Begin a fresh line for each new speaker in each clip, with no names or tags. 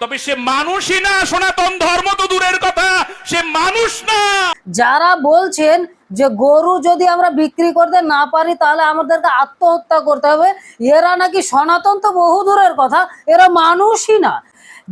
তবে সে মানুষই না, সনাতন ধর্ম তো দূরের কথা, সে মানুষ না।
যারা বলছেন যে গরু যদি আমরা বিক্রি করতে না পারি তাহলে আমাদেরকে আত্মহত্যা করতে হবে, এরা নাকি সনাতন তো বহু দূরের কথা, এরা মানুষই না।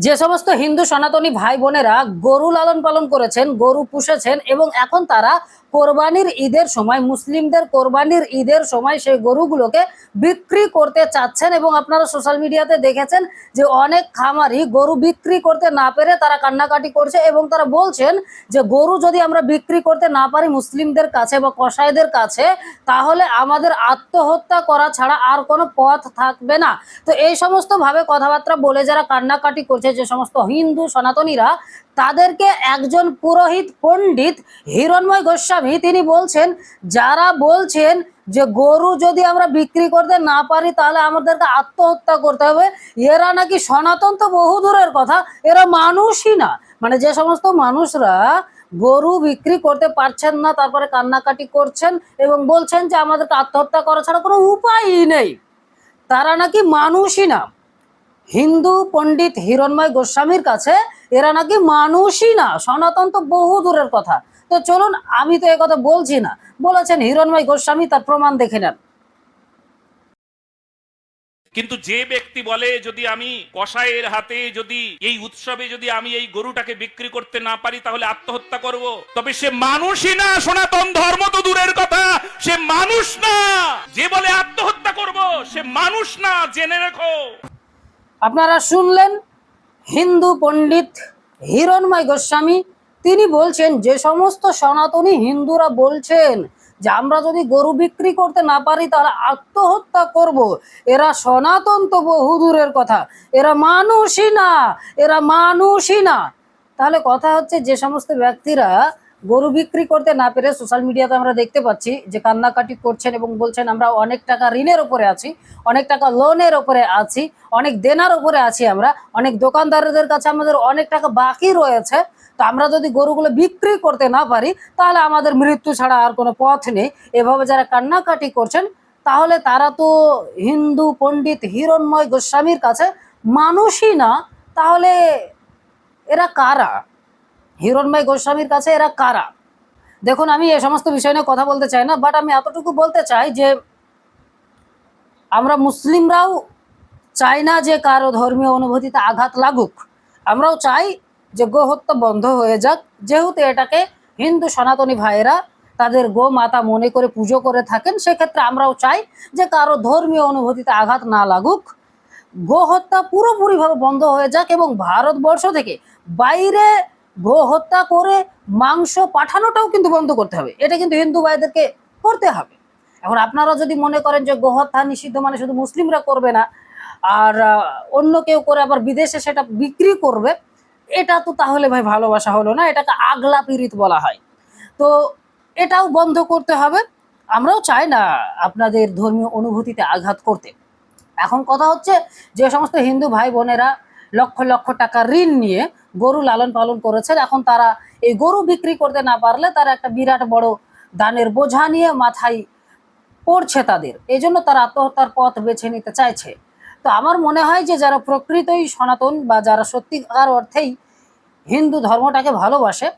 যে সমস্ত হিন্দু সনাতনী ভাই বোনেরা গরু লালন পালন করেছেন, গরু পুষেছেন এবং এখন তারা কোরবানির ঈদের সময়, মুসলিমদের কোরবানির ঈদের সময় সেই গরুগুলোকে বিক্রি করতে চাচ্ছেন, এবং আপনারা সোশ্যাল মিডিয়াতে দেখেছেন যে অনেক খামারি গরু বিক্রি করতে না পেরে তারা কান্নাকাটি করছে এবং তারা বলছেন যে গরু যদি আমরা বিক্রি করতে না পারি মুসলিমদের কাছে বা কসাইদের কাছে, তাহলে আমাদের আত্মহত্যা করা ছাড়া আর কোনো পথ থাকবে না। তো এই সমস্ত ভাবে কথাবার্তা বলে যারা কান্নাকাটি করছে, যে সমস্ত হিন্দু সনাতনীরা, তাদেরকে একজন পুরোহিত পণ্ডিত হিরণময় গোস্বামী তিনি বলছেন, যারা বলছেন যে গরু যদি আমরা বিক্রি করতে না পারি তাহলে আমাদেরকে আত্মহত্যা করতে হবে, এরা নাকি সনাতন তো বহু দূরের কথা, এরা মানুষই না। মানে যে সমস্ত মানুষরা গরু বিক্রি করতে পারছেন না, তারপরে কান্নাকাটি করছেন এবং বলছেন যে আমাদেরকে আত্মহত্যা করা ছাড়া কোনো উপায়ই নেই, তারা নাকি মানুষই না। হিন্দু পণ্ডিত হিরণময় গোস্বামীর কাছে এরা নাকি মানুষই না, সনাতন তো বহু দূরের কথা। তো চলুন, আমি তো কথা বলছি না, বলেছেন হিরণময় গোস্বামী, তার প্রমাণ দেখে নেন।
কিন্তু যে ব্যক্তি বলে যদি আমি কসাইয়ের হাতে, যদি এই উৎসবে যদি আমি এই গরুটাকে বিক্রি করতে না পারি তাহলে আত্মহত্যা করব, তবে সে মানুষই না, সনাতন ধর্ম তো দূরের কথা, সে মানুষ না। যে বলে আত্মহত্যা করব সে মানুষ না, জেনে রেখো।
আপনারা শুনলেন হিন্দু পণ্ডিত হিরণময় গোস্বামী, তিনি বলছেন যে সমস্ত সনাতনী হিন্দুরা বলছেন যে আমরা যদি গরু বিক্রি করতে না পারি তাহলে আত্মহত্যা করব, এরা সনাতন তো বহু দূরের কথা, এরা মানুষই না, এরা মানুষই না। তাহলে কথা হচ্ছে, যে সমস্ত ব্যক্তিরা গরু বিক্রি করতে না পেরে সোশ্যাল মিডিয়াতে আমরা দেখতে পাচ্ছি যে কান্নাকাটি করছেন এবং বলছেন আমরা অনেক টাকা ঋণের উপরে আছি, অনেক টাকা লোনের উপরে আছি, অনেক দেনার উপরে আছি, আমরা অনেক দোকানদারদের কাছে আমাদের অনেক টাকা বাকি রয়েছে, তো আমরা যদি গরুগুলো বিক্রি করতে না পারি তাহলে আমাদের মৃত্যু ছাড়া আর কোনো পথ নেই, এভাবে যারা কান্নাকাটি করছেন, তাহলে তারা তো হিন্দু পণ্ডিত হিরণময় গোস্বামীর কাছে মানুষই না। তাহলে এরা কারা? হিরণময় গোস্বামীর কাছে এরা কারা? দেখুন, আমি এই সমস্ত বিষয় নিয়ে কথা বলতে চাই না, বাট আমি এতটুকু বলতে চাই যে আমরা মুসলিমরাও চাই না যে কারো ধর্মীয় অনুভূতিতে আঘাত লাগুক, আমরাও চাই যে গো হত্যা বন্ধ হয়ে যাক, যেহেতু এটাকে হিন্দু সনাতনী ভাইয়েরা তাদের গো মাতা মনে করে পুজো করে থাকেন, সেক্ষেত্রে আমরাও চাই যে কারো ধর্মীয় অনুভূতিতে আঘাত না লাগুক, গো হত্যা পুরোপুরিভাবে বন্ধ হয়ে যাক এবং ভারতবর্ষ থেকে বাইরে গো হত্যা করে মাংস পাঠানোটাও কিন্তু বন্ধ করতে হবে, এটা কিন্তু হিন্দু ভাইদেরকে করতে হবে। এখন আপনারা যদি মনে করেন যে গো হত্যা নিষিদ্ধ মানে শুধু মুসলিমরা করবে না আর অন্য কেউ করে আবার বিদেশে সেটা বিক্রি করবে, এটা তো তাহলে ভাই ভালোবাসা হলো না, এটাকে আগলা পীড়িত বলা হয়। তো এটাও বন্ধ করতে হবে। আমরাও চাই না আপনাদের ধর্মীয় অনুভূতিতে আঘাত করতে। এখন কথা হচ্ছে, যে সমস্ত হিন্দু ভাই বোনেরা লক্ষ লক্ষ টাকা ঋণ নিয়ে গরু লালন পালন করেছেন, এখন তারা এই গরু বিক্রি করতে না পারলে তারা একটা বিরাট বড় দানের বোঝা নিয়ে মাথায় পড়ছে তাদের, এই জন্য তারা আত্মহত্যার পথ বেছে নিতে চাইছে। তো আমার মনে হয় যে যারা প্রকৃতই সনাতন বা যারা সত্যিকার অর্থেই হিন্দু ধর্মটাকে ভালোবাসে,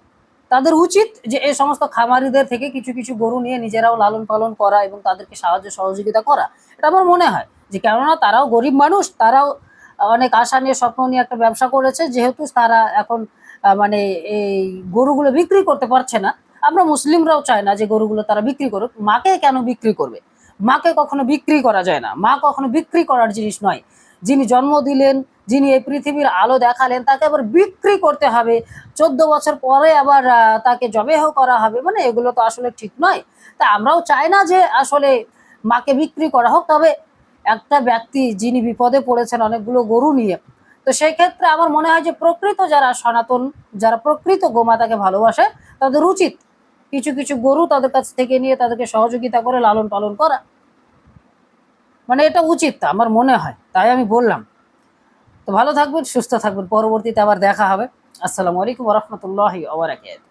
তাদের উচিত যে এই সমস্ত খামারিদের থেকে কিছু কিছু গরু নিয়ে নিজেরাও লালন পালন করা এবং তাদেরকে সাহায্য সহযোগিতা করা। এটা আমার মনে হয় যে কেননা তারাও গরিব মানুষ, তারাও অনেক আশা নিয়ে স্বপ্ন নিয়ে একটা ব্যবসা করেছে, যেহেতু তারা এখন মানে এই গরুগুলো বিক্রি করতে পারছে না। আমরা মুসলিমরাও চাই না যে গরুগুলো তারা বিক্রি করুক। মাকে কেন বিক্রি করবে? মাকে কখনো বিক্রি করা যায় না, মা কখনো বিক্রি করার জিনিস নয়। যিনি জন্ম দিলেন, যিনি এই পৃথিবীর আলো দেখালেন, তাকে আবার বিক্রি করতে হবে, 14 বছর পরে আবার তাকে জবেহ করা হবে, মানে এগুলো তো আসলে ঠিক নয়। তা আমরাও চাই না যে আসলে মাকে বিক্রি করা হোক, তবে একটা ব্যক্তি যিনি বিপদে পড়েছেন অনেকগুলো গরু নিয়ে, তো সেই ক্ষেত্রে আমার মনে হয় যে প্রকৃত যারা সনাতন, যারা প্রকৃত গোমাতাকে ভালোবাসে, তাদের উচিত কিছু কিছু গরু তাদের কাছ থেকে নিয়ে তাদেরকে সহযোগিতা করে লালন পালন করা, মানে এটা উচিত আমার মনে হয়, তাই আমি বললাম। তো ভালো থাকবেন, সুস্থ থাকবেন, পরবর্তীতে আবার দেখা হবে। আসসালামু আলাইকুম ওয়া রাহমাতুল্লাহি ওয়া বারাকাতুহু।